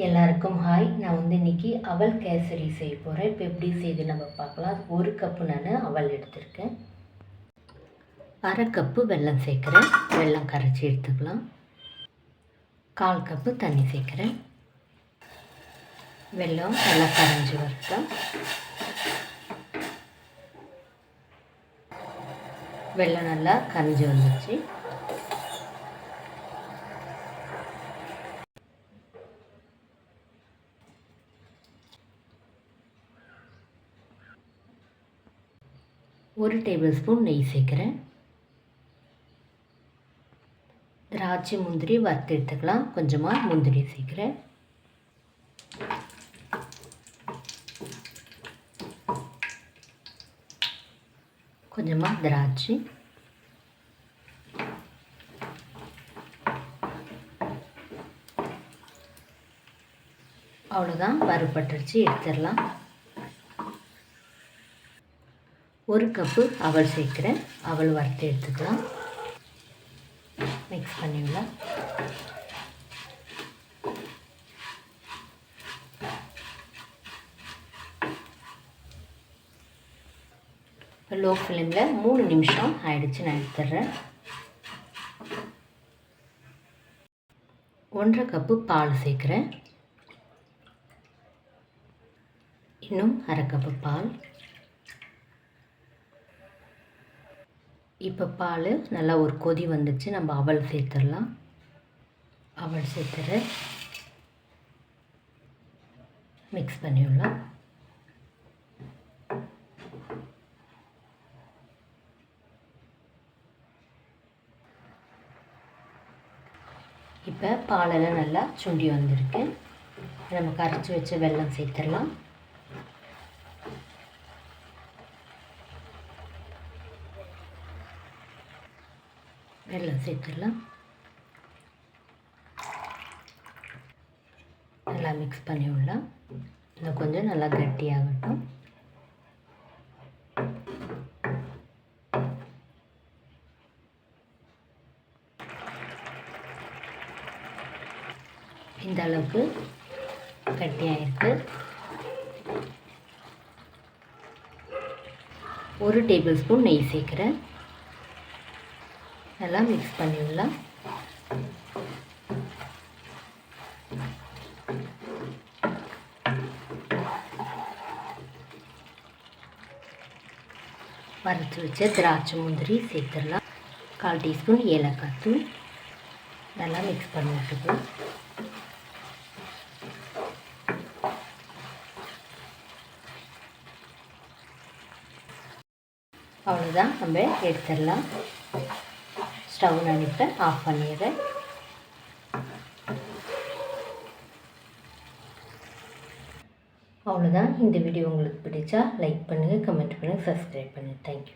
எல்லாருக்கும் ஹாய். நான் இன்றைக்கி அவல் கேசரி செய்ய போகிறேன். இப்போ எப்படி செய்து நம்ம பார்க்கலாம். அது 1 கப்பு நான் அவல் எடுத்திருக்கேன். அரை கப்பு வெல்லம் சேர்க்குறேன். வெல்லம் கரைச்சி எடுத்துக்கலாம். 1/4 கப்பு தண்ணி சேர்க்குறேன். வெல்லம் நல்லா கரைஞ்சி வரட்டும். வெல்லம் நல்லா கரைஞ்சி வந்துச்சு. ஒரு டேபிள் ஸ்பூன் நெய் சேர்க்குறேன். திராட்சை முந்திரி வறுத்து எடுத்துக்கலாம். கொஞ்சமாக முந்திரி சேர்க்குறேன். கொஞ்சமாக திராட்சை, அவ்வளோதான். வறுபட்டுருச்சு, எடுத்துடலாம். 1 கப்பு அவல் சேர்க்குறேன். அவல் வறுத்து எடுத்துக்கலாம். மிக்ஸ் பண்ணிடலாம். லோ ஃப்ளேமில் 3 நிமிஷம் ஆயிடுச்சு. நான் எடுத்துடுறேன். 1/2 கப்பு பால் சேர்க்குறேன். இன்னும் அரை கப்பு பால். இப்போ பால் நல்லா ஒரு கொதி வந்துச்சு. நம்ம அவல் சேர்த்துடலாம். அவல் சேர்த்துற மிக்ஸ் பண்ணிடலாம். இப்போ பாலெல்லாம் நல்லா சுண்டி வந்திருக்கு. நம்ம கரைச்சி வச்ச வெல்லம் சேர்த்துடலாம். வெல்லம் சேர்த்துடலாம். நல்லா மிக்ஸ் பண்ணி விடலாம். இன்னும் கொஞ்சம் நல்லா கட்டியாகட்டும். இந்த அளவுக்கு கட்டியாயிருக்கு. 1 டேபிள் ஸ்பூன் நெய் சேர்க்குறேன். நல்லா மிக்ஸ் பண்ணிடலாம். வறுத்து வச்ச திராட்சை முந்திரி சேர்த்துடலாம். 1/4 டீஸ்பூன் ஏலக்காய் தூள். நல்லா மிக்ஸ் பண்ணி விட்டுக்கலாம். அவ்வளோதான், நம்ம எடுத்துடலாம். ஸ்டவ் அனுப்பி ஆஃப் பண்ணிடுறேன். அவ்வளோதான். இந்த வீடியோ உங்களுக்கு பிடிச்சா லைக் பண்ணுங்கள், கமெண்ட் பண்ணுங்கள், சப்ஸ்கிரைப் பண்ணுங்கள். தேங்க்யூ.